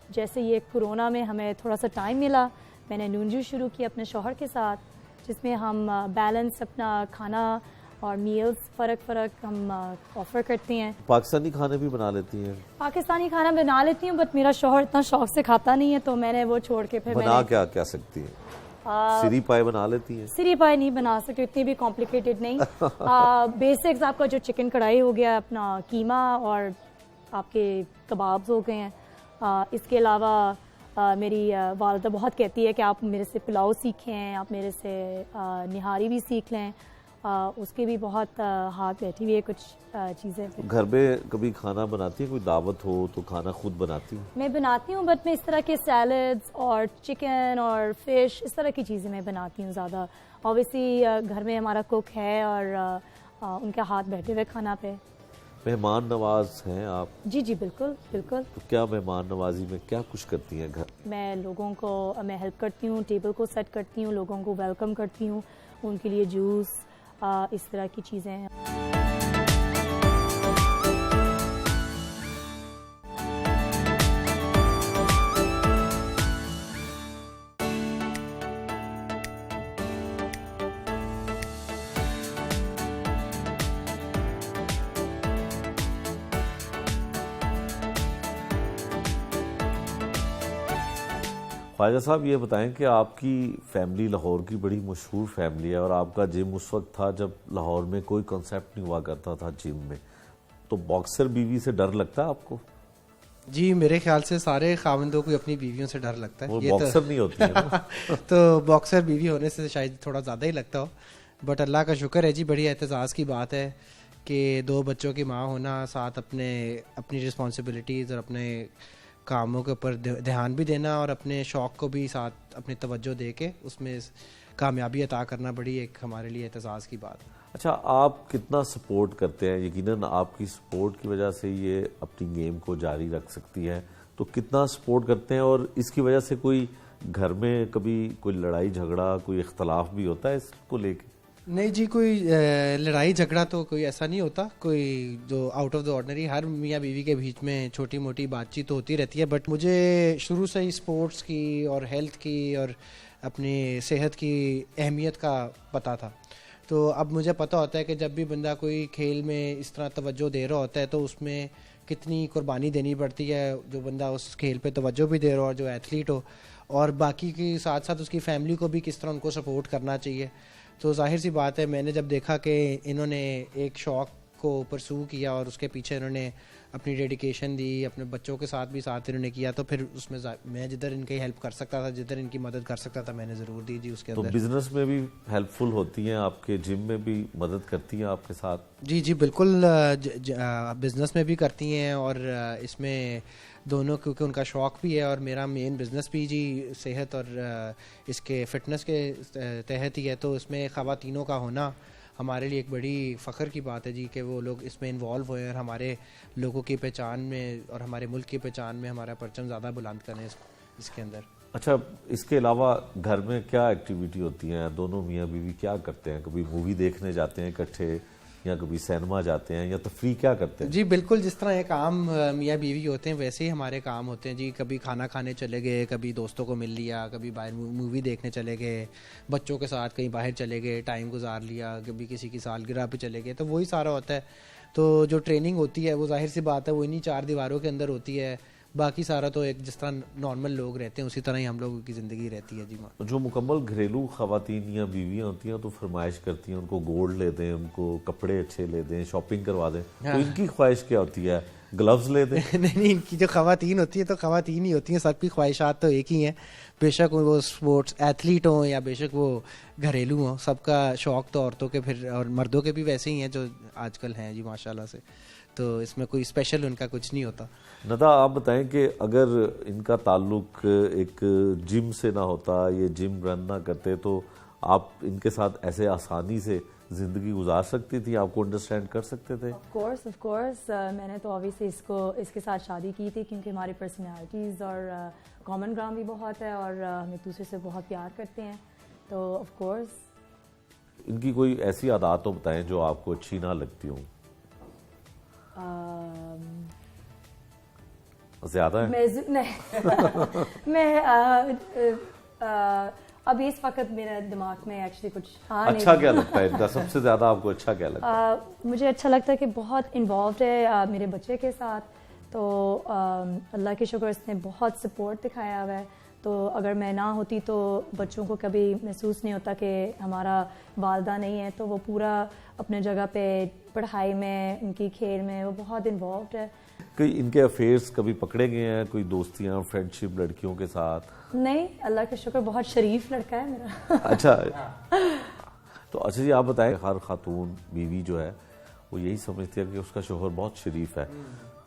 جیسے یہ کرونا میں ہمیں تھوڑا سا ٹائم ملا, میں نے نونجو شروع کی اپنے شوہر کے ساتھ, جس میں ہم بیلنس اپنا کھانا اور میلز فرق ہم آفر کرتے ہیں. پاکستانی کھانے بھی بنا لیتی ہیں؟ پاکستانی کھانا بنا لیتی ہوں, بٹ میرا شوہر اتنا شوق سے کھاتا نہیں ہے, تو میں نے وہ چھوڑ کے پھر بنا کیا سکتی ہیں؟ سری پائے بنا لیتی ہیں؟ سری پائے نہیں بنا سکتی, اتنی بھی کمپلیکیٹڈ نہیں. بیسکس آپ کا جو چکن کڑھائی ہو گیا, اپنا قیمہ اور آپ کے کبابز ہو گئے ہیں. اس کے علاوہ میری والدہ بہت کہتی ہے کہ آپ میرے سے پلاؤ سیکھیں, آپ میرے سے نہاری بھی سیکھ لیں, اس کے بھی بہت ہاتھ بیٹھی ہوئی ہے کچھ چیزیں. گھر میں کبھی کھانا بناتی ہے, کوئی دعوت ہو تو کھانا خود بناتی ہیں؟ میں بناتی ہوں, بٹ میں اس طرح کے سیلڈز اور چکن اور فش اس طرح کی چیزیں میں بناتی ہوں زیادہ. اوبیسلی گھر میں ہمارا کوک ہے اور ان کے ہاتھ بیٹھے ہوئے کھانا پہ. مہمان نواز ہیں آپ؟ جی بالکل. تو کیا مہمان نوازی میں کیا کچھ کرتی ہیں گھر؟ میں لوگوں کو میں ہیلپ کرتی ہوں, ٹیبل کو سیٹ کرتی ہوں, لوگوں کو ویلکم کرتی ہوں, ان کے لیے جوس اس طرح کی چیزیں ہیں. خواجہ صاحب یہ بتائیں کہ آپ کی فیملی لاہور کی بڑی مشہور فیملی ہے، اور آپ کا جم اس وقت تھا جب لاہور میں کوئی کنسیپٹ نہیں ہوا کرتا تھا جم میں، تو باکسر بیوی سے ڈر لگتا ہے آپ کو؟ جی میرے خیال سے سارے خاوندوں کو اپنی بیویوں سے ڈر لگتا ہے. وہ باکسر نہیں ہوتی ہے تو باکسر بیوی ہونے سے شاید تھوڑا زیادہ ہی لگتا ہو، بٹ اللہ کا شکر ہے جی، بڑی اعتزاز کی بات ہے کہ 2 بچوں کی ماں ہونا، ساتھ اپنی رسپانسبلٹیز اور اپنے کاموں کے اوپر دھیان بھی دینا، اور اپنے شوق کو بھی ساتھ اپنی توجہ دے کے اس میں کامیابی عطا کرنا، بڑی ایک ہمارے لیے اعتزاز کی بات. اچھا، آپ کتنا سپورٹ کرتے ہیں؟ یقیناً آپ کی سپورٹ کی وجہ سے یہ اپنی گیم کو جاری رکھ سکتی ہے، تو کتنا سپورٹ کرتے ہیں؟ اور اس کی وجہ سے کوئی گھر میں کبھی کوئی لڑائی جھگڑا، کوئی اختلاف بھی ہوتا ہے اس کو لے کے؟ نہیں جی، کوئی لڑائی جھگڑا تو کوئی ایسا نہیں ہوتا، کوئی جو آؤٹ آف دا آرڈنری. ہر میاں بیوی کے بیچ میں چھوٹی موٹی بات چیت تو ہوتی رہتی ہے، بٹ مجھے شروع سے ہی اسپورٹس کی اور ہیلتھ کی اور اپنی صحت کی اہمیت کا پتہ تھا. تو اب مجھے پتہ ہوتا ہے کہ جب بھی بندہ کوئی کھیل میں اس طرح توجہ دے رہا ہوتا ہے تو اس میں کتنی قربانی دینی پڑتی ہے، جو بندہ اس کھیل پہ توجہ بھی دے رہا ہو اور جو ایتھلیٹ ہو، اور باقی کے ساتھ ساتھ اس کی فیملی کو بھی کس طرح ان کو سپورٹ کرنا چاہیے. تو ظاہر سی بات ہے، میں نے جب دیکھا کہ انہوں نے ایک شوق کو پرسو کیا اور اس کے پیچھے انہوں نے اپنی ڈیڈیکیشن دی، اپنے بچوں کے ساتھ بھی ساتھ انہوں نے کیا، تو پھر اس میں میں جدھر ان کی ہیلپ کر سکتا تھا، جدھر ان کی مدد کر سکتا تھا، میں نے ضرور دی جی. اس کے تو اندر بزنس میں بھی ہیلپ فل ہوتی ہیں، آپ کے جم میں بھی مدد کرتی ہیں آپ کے ساتھ؟ جی جی بالکل، بزنس میں بھی کرتی ہیں، اور اس میں دونوں، کیونکہ ان کا شوق بھی ہے اور میرا مین بزنس بھی جی صحت اور اس کے فٹنس کے تحت ہی ہے. تو اس میں خواتینوں کا ہونا ہمارے لیے ایک بڑی فخر کی بات ہے جی، کہ وہ لوگ اس میں انوالو ہوئے اور ہمارے لوگوں کی پہچان میں اور ہمارے ملک کی پہچان میں ہمارا پرچم زیادہ بلند کریں اس کے اندر. اچھا، اس کے علاوہ گھر میں کیا ایکٹیویٹی ہوتی ہیں؟ دونوں میاں بیوی کیا کرتے ہیں؟ کبھی مووی دیکھنے جاتے ہیں اکٹھے، یا کبھی سینما جاتے ہیں، یا تفریح کیا کرتے ہیں؟ جی بالکل، جس طرح ایک عام میاں بیوی ہوتے ہیں ویسے ہی ہمارے کام ہوتے ہیں جی. کبھی کھانا کھانے چلے گئے، کبھی دوستوں کو مل لیا، کبھی باہر مووی دیکھنے چلے گئے، بچوں کے ساتھ کہیں باہر چلے گئے، ٹائم گزار لیا، کبھی کسی کی سالگرہ پہ چلے گئے، تو وہی سارا ہوتا ہے. تو جو ٹریننگ ہوتی ہے وہ ظاہر سی بات ہے وہ انہی 4 دیواروں کے اندر ہوتی ہے. باقی سارا تو ایک جس طرح نارمل لوگ رہتے ہیں اسی طرح ہی ہم لوگوں کی زندگی رہتی ہے جی. جو مکمل گھریلو خواتین یا بیویاں ہوتی ہیں تو فرمائش کرتی ہیں ان کو گولڈ لے دیں، ان کو کپڑے اچھے لے دیں، شاپنگ کروا دیں، تو ان کی خواہش کیا ہوتی ہے؟ گلوز لے دیں؟ نہیں، ان کی جو خواتین ہوتی ہیں تو خواتین ہی ہوتی ہیں، سب کی خواہشات تو ایک ہی ہیں، بے شک وہ اسپورٹس ایتھلیٹ ہوں یا بے شک وہ گھریلو ہوں، سب کا شوق تو عورتوں کے پھر اور مردوں کے بھی ویسے ہی ہیں جو آج کل ہیں جی ماشاءاللہ سے. تو اس میں کوئی اسپیشل ان کا کچھ نہیں ہوتا. ندہ، آپ بتائیں کہ اگر ان کا تعلق ایک جم سے نہ ہوتا، یہ جم رن نہ کرتے، تو آپ ان کے ساتھ ایسے آسانی سے زندگی گزار سکتی تھی؟ آپ کو انڈرسٹینڈ کر سکتے تھے؟ آف کورس میں نے تو آبویسلی اس کے ساتھ شادی کی تھی کیونکہ ہماری پرسنالٹیز اور کامن گراؤنڈ بھی بہت ہے اور ہم ایک دوسرے سے بہت پیار کرتے ہیں، تو آف کورس. ان کی کوئی ایسی عادات تو بتائیں جو آپ کو اچھی نہ لگتی ہوں؟ زیادہ ہے؟ میں ابھی اس وقت میرے دماغ میں ایکچولی کچھ اچھا کیا لگتا ہے ان کا؟ سب سے زیادہ آپ کو اچھا کیا لگتا ہے؟ مجھے اچھا لگتا ہے کہ بہت انوالوڈ ہے میرے بچے کے ساتھ، تو اللہ کے شکر اس نے بہت سپورٹ دکھایا ہوا ہے. تو اگر میں نہ ہوتی تو بچوں کو کبھی محسوس نہیں ہوتا کہ ہمارا والدہ نہیں ہے، تو وہ پورا اپنے جگہ پہ پڑھائی میں، ان کی کھیل میں وہ بہت انوالوڈ ہے. کوئی ان کے افیئرس کبھی پکڑے گئے ہیں؟ کوئی دوستیاں، فرینڈشپ لڑکیوں کے ساتھ؟ نہیں، اللہ کا شکر بہت شریف لڑکا ہے میرا. اچھا تو اچھا جی، آپ بتائیں، ہر خاتون بیوی جو ہے وہ یہی سمجھتی ہے کہ اس کا شوہر بہت شریف ہے،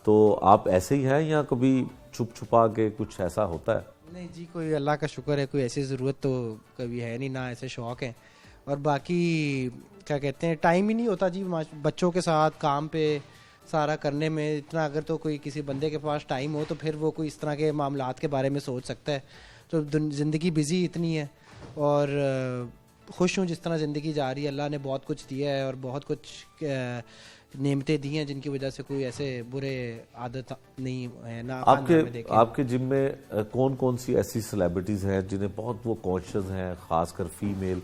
تو آپ ایسے ہی ہیں یا کبھی چھپ چھپا کے کچھ ایسا ہوتا ہے؟ نہیں جی، کوئی اللہ کا شکر ہے کوئی ایسی ضرورت تو کبھی ہے نہیں، نہ ایسے شوق ہیں. اور باقی کیا کہتے ہیں، ٹائم ہی نہیں ہوتا جی بچوں کے ساتھ کام پہ سارا کرنے میں اتنا. اگر تو کوئی کسی بندے کے پاس ٹائم ہو تو پھر وہ کوئی اس طرح کے معاملات کے بارے میں سوچ سکتا ہے. تو زندگی بزی اتنی ہے اور خوش ہوں جس طرح زندگی جا رہی ہے. اللہ نے بہت کچھ دیا ہے اور بہت کچھ نعمتیں دی ہیں جن کی وجہ سے کوئی ایسے برے عادت نہیں ہے. نہ آپ کے جم میں کون کون سی ایسی سیلیبریٹیز ہیں جنہیں بہت وہ کانشیس ہیں, خاص کر فیمیل,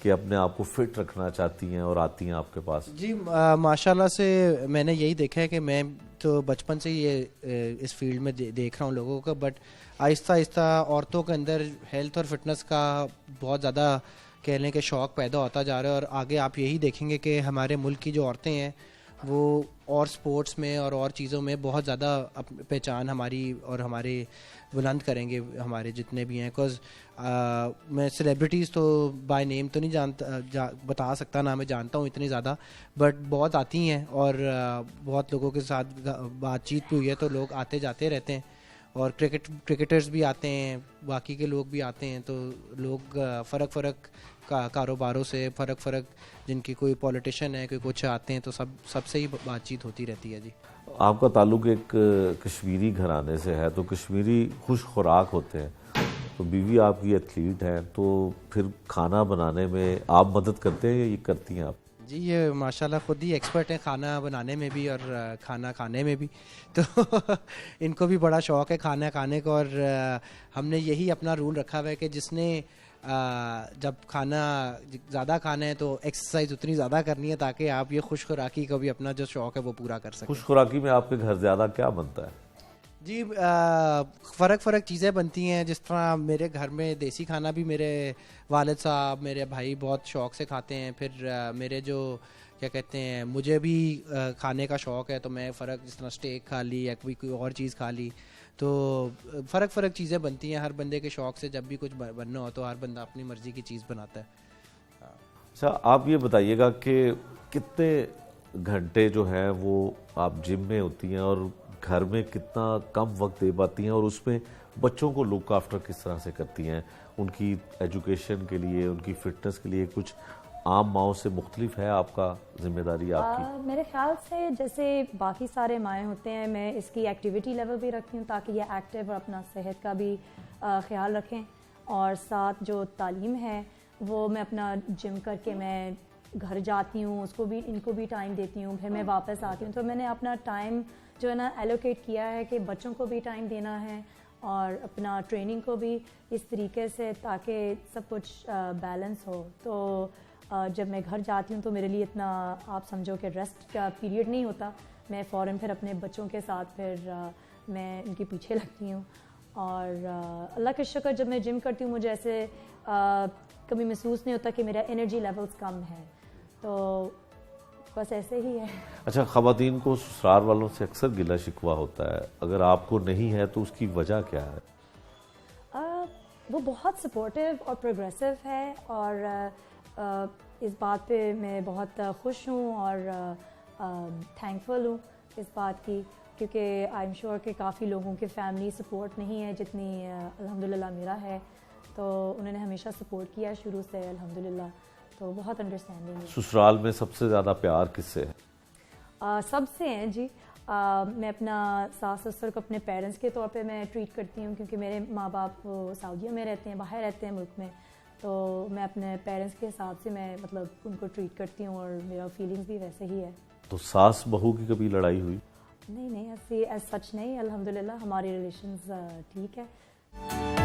کہ اپنے آپ کو فٹ رکھنا چاہتی ہیں اور آتی ہیں آپ کے پاس؟ جی ماشاءاللہ سے میں نے یہی دیکھا ہے کہ میں تو بچپن سے یہ اس فیلڈ میں دیکھ رہا ہوں لوگوں کا, بٹ آہستہ آہستہ عورتوں کے اندر ہیلتھ اور فٹنس کا بہت زیادہ کہہ لیں کہ شوق پیدا ہوتا جا رہا ہے. اور آگے آپ یہی دیکھیں گے کہ ہمارے ملک کی جو عورتیں ہیں وہ اور سپورٹس میں اور چیزوں میں بہت زیادہ پہچان ہماری اور ہمارے بلند کریں گے, ہمارے جتنے بھی ہیں. بیکاز میں سیلیبریٹیز تو بائی نیم تو نہیں جانتا بتا سکتا, نہ میں جانتا ہوں اتنی زیادہ, بٹ بہت آتی ہیں اور بہت لوگوں کے ساتھ بات چیت بھی ہوئی ہے, تو لوگ آتے جاتے رہتے ہیں. اور کرکٹرز بھی آتے ہیں, باقی کے لوگ بھی آتے ہیں, تو لوگ فرق کاروباروں سے فرق جن کی کوئی پولیٹیشین ہے, کوئی کچھ آتے ہیں, تو سب سے ہی بات چیت ہوتی رہتی ہے. جی آپ کا تعلق ایک کشمیری گھرانے سے ہے, تو کشمیری خوش خوراک ہوتے ہیں, تو بیوی آپ کی ایتھلیٹ ہیں, تو پھر کھانا بنانے میں آپ مدد کرتے ہیں یا یہ کرتی ہیں آپ؟ جی یہ ماشاءاللہ خود ہی ایکسپرٹ ہیں کھانا بنانے میں بھی اور کھانا کھانے میں بھی, تو ان کو بھی بڑا شوق ہے کھانا کھانے کا. اور ہم نے یہی اپنا رول رکھا ہوا ہے کہ جس نے جب کھانا زیادہ کھانا ہے تو ایکسرسائز اتنی زیادہ کرنی ہے تاکہ آپ یہ خوش خوراکی کا بھی اپنا جو شوق ہے وہ پورا کر سکیں. خوش خوراکی میں آپ کے گھر زیادہ کیا بنتا ہے؟ جی فرق چیزیں بنتی ہیں. جس طرح میرے گھر میں دیسی کھانا بھی میرے والد صاحب میرے بھائی بہت شوق سے کھاتے ہیں. پھر میرے جو کیا کہتے ہیں مجھے بھی کھانے کا شوق ہے, تو میں جس طرح اسٹیک کھا لی یا کوئی اور چیز کھا لی, تو فرق چیزیں بنتی ہیں. ہر بندے کے شوق سے جب بھی کچھ بننا ہو تو ہر بندہ اپنی مرضی کی چیز بناتا ہے. اچھا آپ یہ بتائیے گا کہ کتنے گھنٹے جو ہیں وہ آپ جم میں ہوتی ہیں اور گھر میں کتنا کم وقت دے پاتی ہیں, اور اس میں بچوں کو لک آفٹر کس طرح سے کرتی ہیں, ان کی ایجوکیشن کے لیے, ان کی فٹنس کے لیے کچھ عام ماؤں سے مختلف ہے آپ کا ذمہ داری آپ کی؟ میرے خیال سے جیسے باقی سارے مائیں ہوتے ہیں, میں اس کی ایکٹیویٹی لیول بھی رکھتی ہوں تاکہ یہ ایکٹیو اور اپنا صحت کا بھی خیال رکھیں, اور ساتھ جو تعلیم ہے وہ میں اپنا جم کر کے میں گھر جاتی ہوں, اس کو بھی ان کو بھی ٹائم دیتی ہوں, پھر میں واپس آتی ہوں. تو میں نے اپنا ٹائم جو ہے نا ایلوکیٹ کیا ہے کہ بچوں کو بھی ٹائم دینا ہے اور اپنا ٹریننگ کو بھی اس طریقے سے تاکہ سب کچھ بیلنس ہو. تو جب میں گھر جاتی ہوں تو میرے لیے اتنا آپ سمجھو کہ ریسٹ کا پیریڈ نہیں ہوتا, میں فوراً پھر اپنے بچوں کے ساتھ پھر میں ان کے پیچھے لگتی ہوں. اور اللہ کا شکر جب میں جم کرتی ہوں مجھے ایسے کبھی محسوس نہیں ہوتا کہ میرا انرجی لیولز کم ہے, تو بس ایسے ہی ہے. اچھا خواتین کو سسرال والوں سے اکثر گلہ شکوہ ہوتا ہے, اگر آپ کو نہیں ہے تو اس کی وجہ کیا ہے؟ وہ بہت سپورٹیو اور پروگریسو ہے, اور اس بات پہ میں بہت خوش ہوں اور تھینکفل ہوں اس بات کی, کیونکہ آئی ایم شیور کہ کافی لوگوں کے فیملی سپورٹ نہیں ہے جتنی الحمدللہ میرا ہے, تو انہوں نے ہمیشہ سپورٹ کیا شروع سے الحمدللہ, تو بہت انڈرسٹینڈنگ ہے. سسرال میں سب سے زیادہ پیار کس سے ہے؟ سب سے ہیں جی. میں اپنا ساس سسر کو اپنے پیرنٹس کے طور پہ میں ٹریٹ کرتی ہوں, کیونکہ میرے ماں باپ وہ سعودیہ میں رہتے ہیں, باہر رہتے ہیں ملک میں, تو میں اپنے پیرنٹس کے حساب سے میں مطلب ان کو ٹریٹ کرتی ہوں, اور میرا فیلنگس بھی ویسے ہی ہے. تو ساس بہو کی کبھی لڑائی ہوئی؟ نہیں ایسی ایز سچ نہیں, الحمدللہ ہماری ریلیشنز ٹھیک ہے.